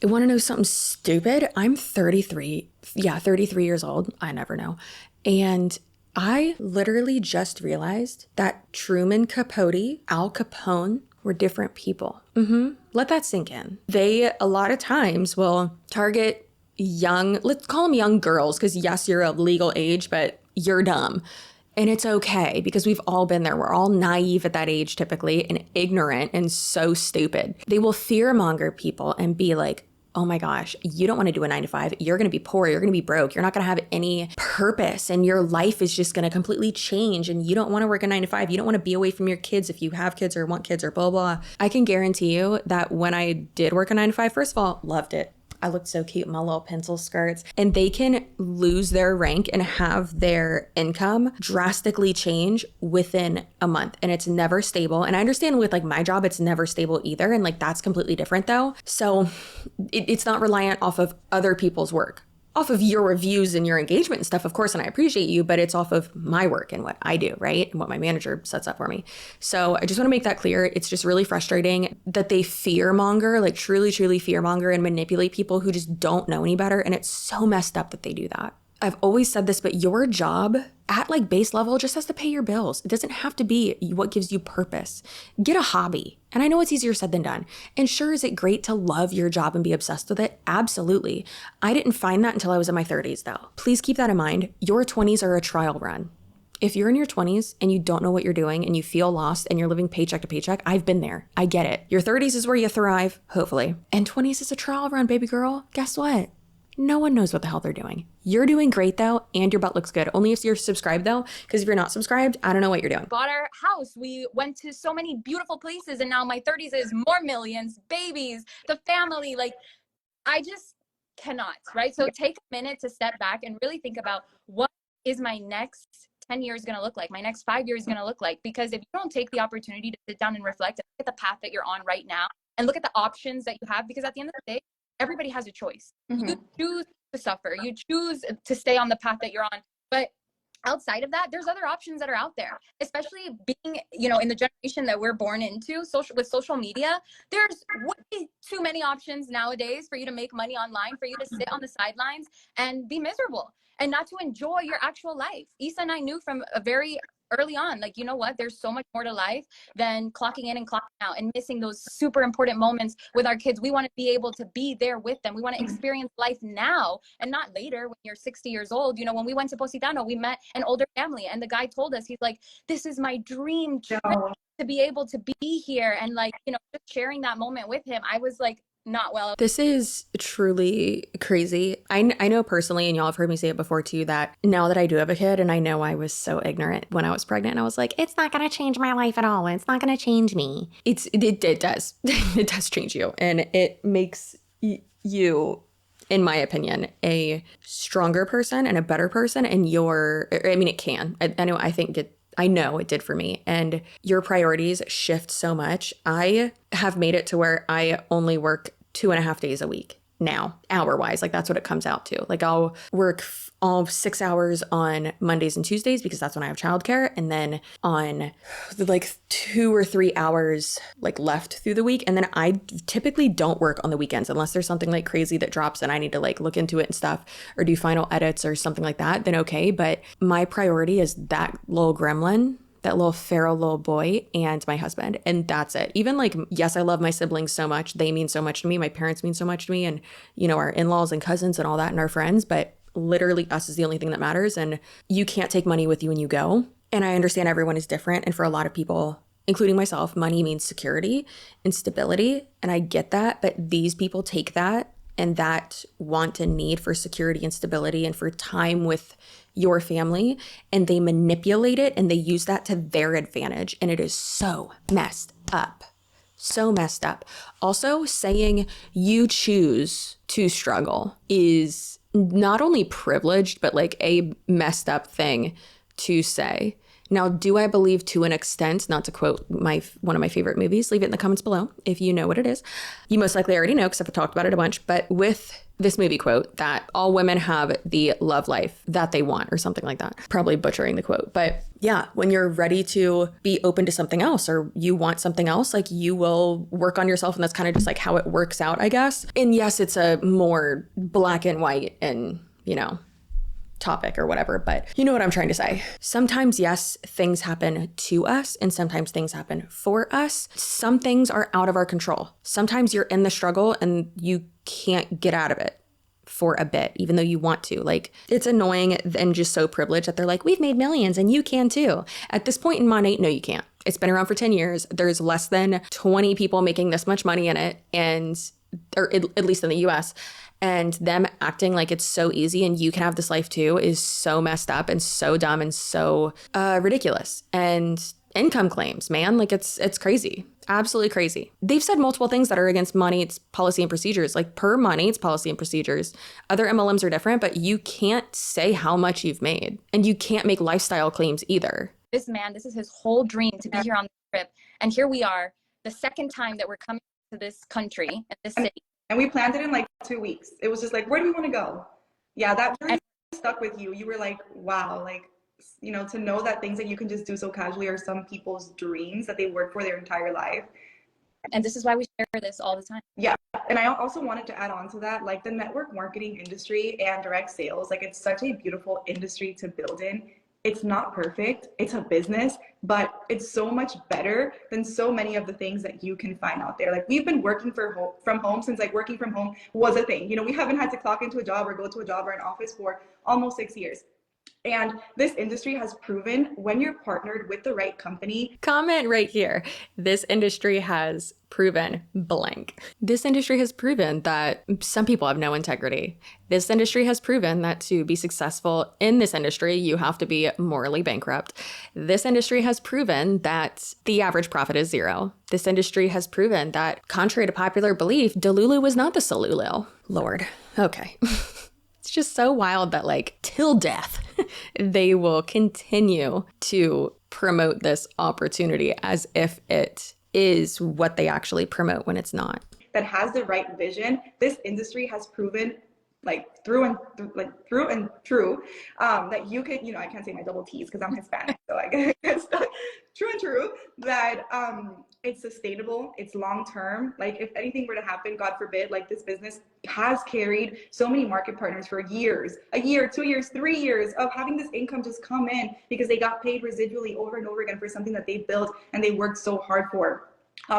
You want to know something stupid? I'm 33. Yeah, 33 years old. I never know. And I literally just realized that Truman Capote, Al Capone were different people. Let that sink in. They, a lot of times, will target young, let's call them young girls, because yes, you're of legal age, but you're dumb. And it's okay because we've all been there. We're all naive at that age typically and ignorant and so stupid. They will fearmonger people and be like, oh my gosh, you don't want to do a 9 to 5. You're going to be poor. You're going to be broke. You're not going to have any purpose and your life is just going to completely change. And you don't want to work a 9 to 5. You don't want to be away from your kids if you have kids or want kids or blah, blah. I can guarantee you that when I did work a 9 to 5, first of all, loved it. I looked so cute in my little pencil skirts. And they can lose their rank and have their income drastically change within a month. And it's never stable. And I understand with like my job, it's never stable either. And like that's completely different though. So it's not reliant off of other people's work. Off of your reviews and your engagement and stuff, of course, and I appreciate you, but it's off of my work and what I do, right? And what my manager sets up for me. So I just want to make that clear. It's just really frustrating that they fearmonger, like truly, truly fearmonger and manipulate people who just don't know any better. And it's so messed up that they do that. I've always said this, but your job at like base level just has to pay your bills. It doesn't have to be what gives you purpose. Get a hobby. And I know it's easier said than done. And sure, is it great to love your job and be obsessed with it? Absolutely. I didn't find that until I was in my 30s though. Please keep that in mind. Your 20s are a trial run. If you're in your 20s and you don't know what you're doing and you feel lost and you're living paycheck to paycheck, I've been there. I get it. Your 30s is where you thrive, hopefully. And 20s is a trial run, baby girl. Guess what? No one knows what the hell they're doing. You're doing great though, and your butt looks good. Only if you're subscribed though, because if you're not subscribed, I don't know what you're doing. Bought our house. We went to so many beautiful places, and now my 30s is more millions, babies, the family. Like, I just cannot, right? So take a minute to step back and really think about what is my next 10 years going to look like? My next 5 years going to look like? Because if you don't take the opportunity to sit down and reflect and look at the path that you're on right now and look at the options that you have, because at the end of the day, everybody has a choice. Mm-hmm. You choose to suffer. You choose to stay on the path that you're on. But outside of that, there's other options that are out there, especially being, in the generation that we're born into, with social media. There's way too many options nowadays for you to make money online, for you to sit on the sidelines and be miserable and not to enjoy your actual life. Issa and I knew from a very early on, like, you know what, there's so much more to life than clocking in and clocking out and missing those super important moments with our kids. We want to be able to be there with them. We want to experience life now and not later when you're 60 years old. When we went to Positano, we met an older family and the guy told us, he's like, this is my dream trip to be able to be here. And like, just sharing that moment with him, I was like, not well. This is truly crazy. I know personally, and y'all have heard me say it before too, that now that I do have a kid, and I know I was so ignorant when I was pregnant, and I was like, it's not going to change my life at all. It's not going to change me. It does. It does change you. And it makes you, in my opinion, a stronger person and a better person. And it can. I know it did for me. And your priorities shift so much. I have made it to where I only work 2.5 days a week now, hour-wise. Like, that's what it comes out to. Like, I'll work all 6 hours on Mondays and Tuesdays because that's when I have childcare. And then on like 2 or 3 hours like left through the week. And then I typically don't work on the weekends unless there's something like crazy that drops and I need to like look into it and stuff or do final edits or something like that, then okay. But my priority is that little gremlin, that little feral little boy, and my husband. And that's it. Even like, yes, I love my siblings so much. They mean so much to me. My parents mean so much to me, and, our in-laws and cousins and all that and our friends. But literally us is the only thing that matters. And you can't take money with you when you go. And I understand everyone is different. And for a lot of people, including myself, money means security and stability. And I get that. But these people take that and that want and need for security and stability and for time with your family, and they manipulate it and they use that to their advantage. And it is so messed up. So messed up. Also, saying you choose to struggle is not only privileged, but like a messed up thing to say. Now, do I believe to an extent, not to quote one of my favorite movies, leave it in the comments below if you know what it is. You most likely already know because I've talked about it a bunch, but with this movie quote that all women have the love life that they want or something like that. Probably butchering the quote. But yeah, when you're ready to be open to something else or you want something else, like you will work on yourself, and that's kind of just like how it works out, I guess. And yes, it's a more black and white and, topic or whatever, but you know what I'm trying to say. Sometimes, yes, things happen to us and sometimes things happen for us. Some things are out of our control. Sometimes you're in the struggle and you can't get out of it for a bit, even though you want to. Like, it's annoying and just so privileged that they're like, we've made millions and you can too. At this point in Monat, no, you can't. It's been around for 10 years. There's less than 20 people making this much money in it, or at least in the US. And them acting like it's so easy and you can have this life too is so messed up and so dumb and so ridiculous. And income claims, man, like it's crazy. Absolutely crazy. They've said multiple things that are against Monat's policy and procedures, like per Monat's policy and procedures. Other MLMs are different, but you can't say how much you've made, and you can't make lifestyle claims either. This man, this is his whole dream to be here on the trip. And here we are, the second time that we're coming to this country and this city. And we planned it in like 2 weeks. It was just like, where do we want to go? Yeah, that really stuck with you. You were like, wow, like, you know, to know that things that you can just do so casually are some people's dreams that they work for their entire life. And this is why we share this all the time. Yeah. And I also wanted to add on to that, like the network marketing industry and direct sales, like it's such a beautiful industry to build in. It's not perfect. It's a business, but it's so much better than so many of the things that you can find out there. Like we've been working from home since like working from home was a thing. You know, we haven't had to clock into a job or go to a job or an office for almost 6 years. And this industry has proven when you're partnered with the right company. Comment right here. This industry has proven blank. This industry has proven that some people have no integrity. This industry has proven that to be successful in this industry, you have to be morally bankrupt. This industry has proven that the average profit is zero. This industry has proven that, contrary to popular belief, Delulu was not the Solulu. Lord. Okay. It's just so wild that, like, till death, they will continue to promote this opportunity as if it is what they actually promote when it's not. That has the right vision. This industry has proven, like through and true, that you could, you know, I can't say my double T's because I'm Hispanic, so I guess true and true that it's sustainable, it's long term. Like if anything were to happen, God forbid, like this business has carried so many market partners for years, a year, 2 years, 3 years of having this income just come in because they got paid residually over and over again for something that they built and they worked so hard for.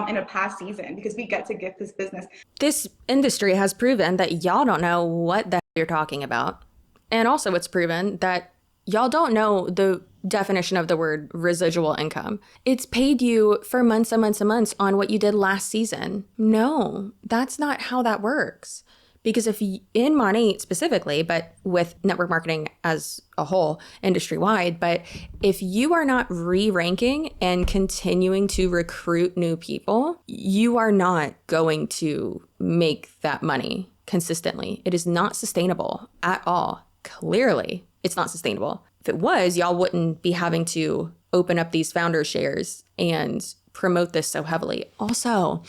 In a past season, because we get to gift this business. This industry has proven that y'all don't know what the hell you're talking about. And also it's proven that y'all don't know the definition of the word residual income. It's paid you for months and months and months on what you did last season. No, that's not how that works. Because if in Monat specifically, but with network marketing as a whole, industry-wide, but if you are not re-ranking and continuing to recruit new people, you are not going to make that money consistently. It is not sustainable at all. Clearly, it's not sustainable. If it was, y'all wouldn't be having to open up these founder shares and promote this so heavily. Also,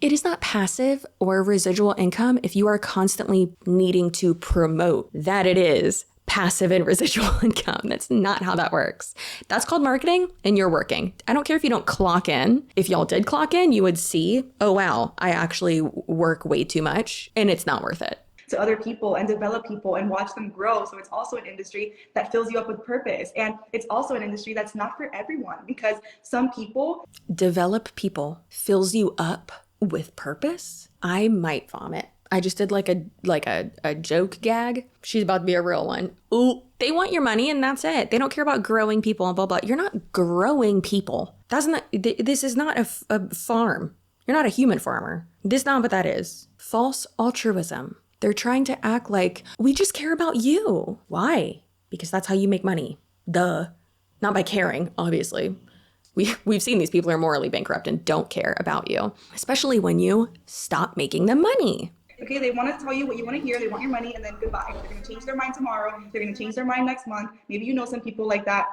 it is not passive or residual income if you are constantly needing to promote that it is passive and residual income. That's not how that works. That's called marketing and you're working. I don't care if you don't clock in. If y'all did clock in, you would see, oh wow, I actually work way too much and it's not worth it. To other people and develop people and watch them grow. So it's also an industry that fills you up with purpose. And it's also an industry that's not for everyone because some people develop people fills you up with purpose. I might vomit. I just did like a joke gag. She's about to be a real one. Ooh, they want your money and that's it. They don't care about growing people and blah, blah. You're not growing people. This is not a farm. You're not a human farmer. This is not what that is. False altruism. They're trying to act like we just care about you. Why? Because that's how you make money. Duh. Not by caring, obviously. We've seen these people are morally bankrupt and don't care about you, especially when you stop making them money. Okay, they want to tell you what you want to hear. They want your money and then goodbye. They're going to change their mind tomorrow. They're going to change their mind next month. Maybe you know some people like that.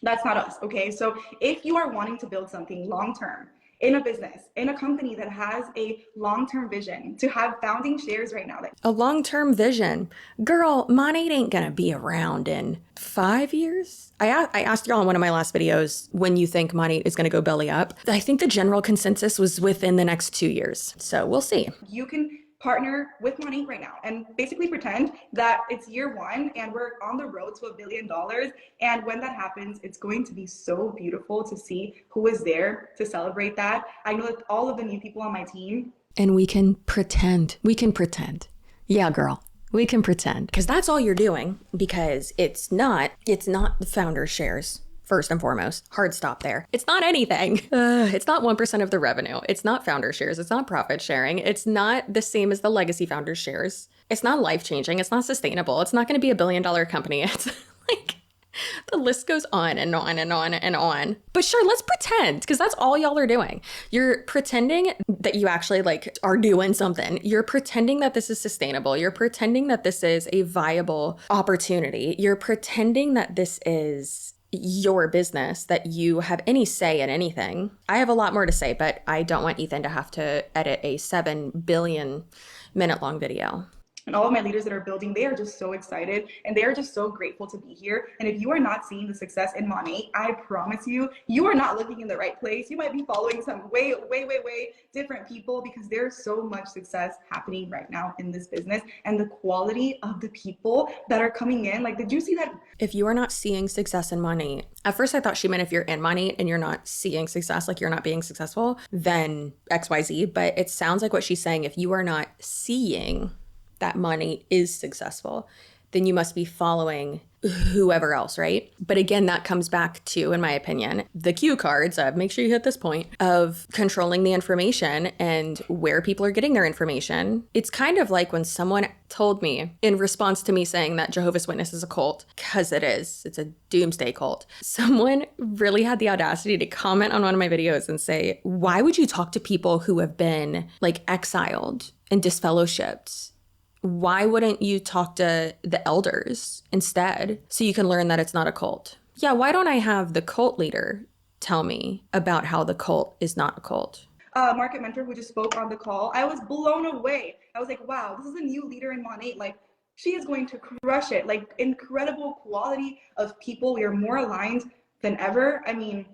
That's not us, okay? So if you are wanting to build something long-term, in a business, in a company that has a long-term vision, to have founding shares right now. A long-term vision. Girl, Monat ain't gonna be around in 5 years. I asked y'all in one of my last videos when you think Monat is gonna go belly up. I think the general consensus was within the next 2 years. So we'll see. You can partner with Monat right now and basically pretend that it's year one and we're on the road to $1 billion. And when that happens, it's going to be so beautiful to see who is there to celebrate that. I know that all of the new people on my team. And we can pretend. Yeah, girl. We can pretend, because that's all you're doing, because it's not the founder's shares. First and foremost, hard stop there. It's not anything. It's not 1% of the revenue. It's not founder shares. It's not profit sharing. It's not the same as the legacy founder shares. It's not life-changing. It's not sustainable. It's not going to be $1 billion company. It's like, the list goes on and on and on and on. But sure, let's pretend, because that's all y'all are doing. You're pretending that you actually like are doing something. You're pretending that this is sustainable. You're pretending that this is a viable opportunity. You're pretending that this is your business, that you have any say in anything. I have a lot more to say, but I don't want Ethan to have to edit a 7 billion minute long video. And all of my leaders that are building, they are just so excited and they are just so grateful to be here. And if you are not seeing the success in Monat, I promise you, you are not looking in the right place. You might be following some way different people, because there's so much success happening right now in this business. And the quality of the people that are coming in, like, did you see that? If you are not seeing success in Monat, at first I thought she meant if you're in Monat and you're not seeing success, like you're not being successful, then XYZ. But it sounds like what she's saying, if you are not seeing that Monat is successful, then you must be following whoever else, right? But again, that comes back to, in my opinion, the cue cards of, make sure you hit this point, of controlling the information and where people are getting their information. It's kind of like when someone told me, in response to me saying that Jehovah's Witness is a cult, because it is, it's a doomsday cult. Someone really had the audacity to comment on one of my videos and say, why would you talk to people who have been like exiled and disfellowshipped? Why wouldn't you talk to the elders instead so you can learn that it's not a cult? Yeah, why don't I have the cult leader tell me about how the cult is not a cult? Market mentor who just spoke on the call, I was blown away. I was like, wow, this is a new leader in Monat. Like, she is going to crush it. Like, incredible quality of people. We are more aligned than ever. I mean,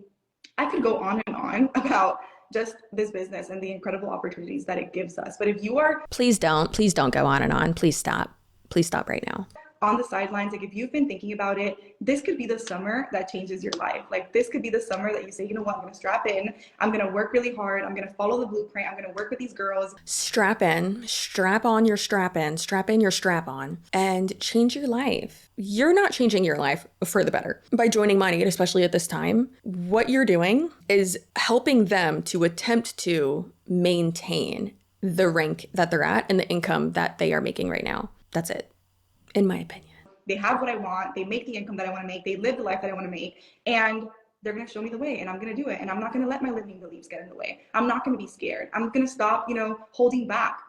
I could go on and on about just this business and the incredible opportunities that it gives us. But if you are... Please don't go on and on. Please stop. Please stop right now. On the sidelines, like if you've been thinking about it, this could be the summer that changes your life. Like this could be the summer that you say, you know what, I'm gonna strap in, I'm gonna work really hard, I'm gonna follow the blueprint, I'm gonna work with these girls. Strap in, strap on your strap in your strap on, and change your life. You're not changing your life for the better by joining Monat, especially at this time. What you're doing is helping them to attempt to maintain the rank that they're at and the income that they are making right now. That's it. In my opinion. They have what I want. They make the income that I want to make. They live the life that I want to make. And they're going to show me the way, and I'm going to do it. And I'm not going to let my limiting beliefs get in the way. I'm not going to be scared. I'm going to stop, holding back.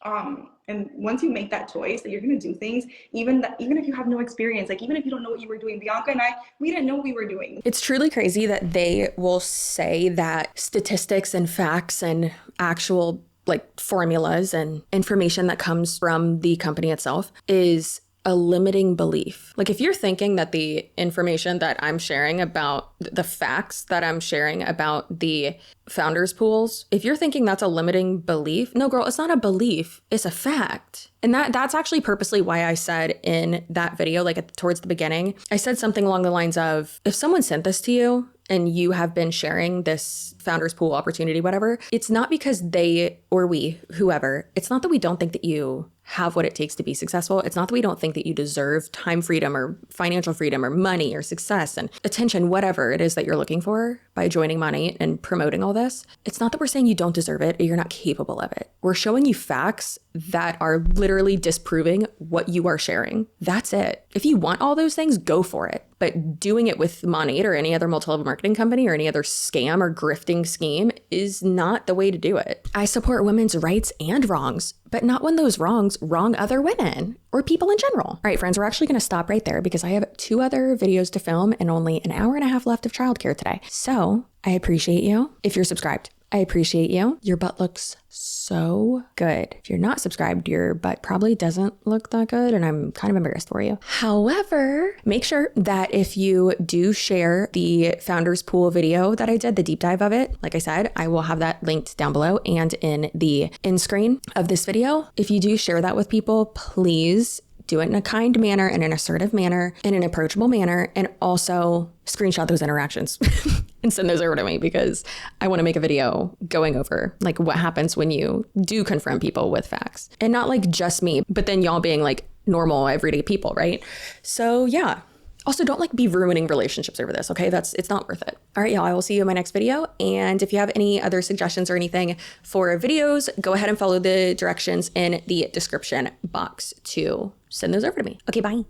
And once you make that choice that you're going to do things, even if you have no experience, like even if you don't know what you were doing, Bianca and I, we didn't know what we were doing. It's truly crazy that they will say that statistics and facts and actual like formulas and information that comes from the company itself is a limiting belief. Like if you're thinking that the information that I'm sharing about the facts that I'm sharing about the founders pools, if you're thinking that's a limiting belief, no girl, it's not a belief, it's a fact. And that's actually purposely why I said in that video, like towards the beginning, I said something along the lines of, if someone sent this to you and you have been sharing this founders pool opportunity, whatever, it's not because they or we, whoever, it's not that we don't think that you have what it takes to be successful. It's not that we don't think that you deserve time freedom or financial freedom or money or success and attention, whatever it is that you're looking for by joining Monat and promoting all this. It's not that we're saying you don't deserve it or you're not capable of it. We're showing you facts that are literally disproving what you are sharing. That's it. If you want all those things, go for it. But doing it with Monat or any other multi-level marketing company or any other scam or grifting scheme is not the way to do it. I support women's rights and wrongs, but not when those wrongs wrong other women or people in general. All right, friends, we're actually going to stop right there because I have 2 other videos to film and only an hour and a half left of childcare today. So I appreciate you if you're subscribed. I appreciate you. Your butt looks so good. If you're not subscribed, your butt probably doesn't look that good, and I'm kind of embarrassed for you. However, make sure that if you do share the Founders Pool video that I did, the deep dive of it, like I said, I will have that linked down below and in the end screen of this video. If you do share that with people, please Do it in a kind manner, in an assertive manner, in an approachable manner, and also screenshot those interactions and send those over to me, because I want to make a video going over like what happens when you do confront people with facts, and not like just me, but then y'all being like normal everyday people, right? So yeah. Also, don't like be ruining relationships over this, okay? It's not worth it. All right, y'all, I will see you in my next video. And if you have any other suggestions or anything for videos, go ahead and follow the directions in the description box to send those over to me. Okay, bye.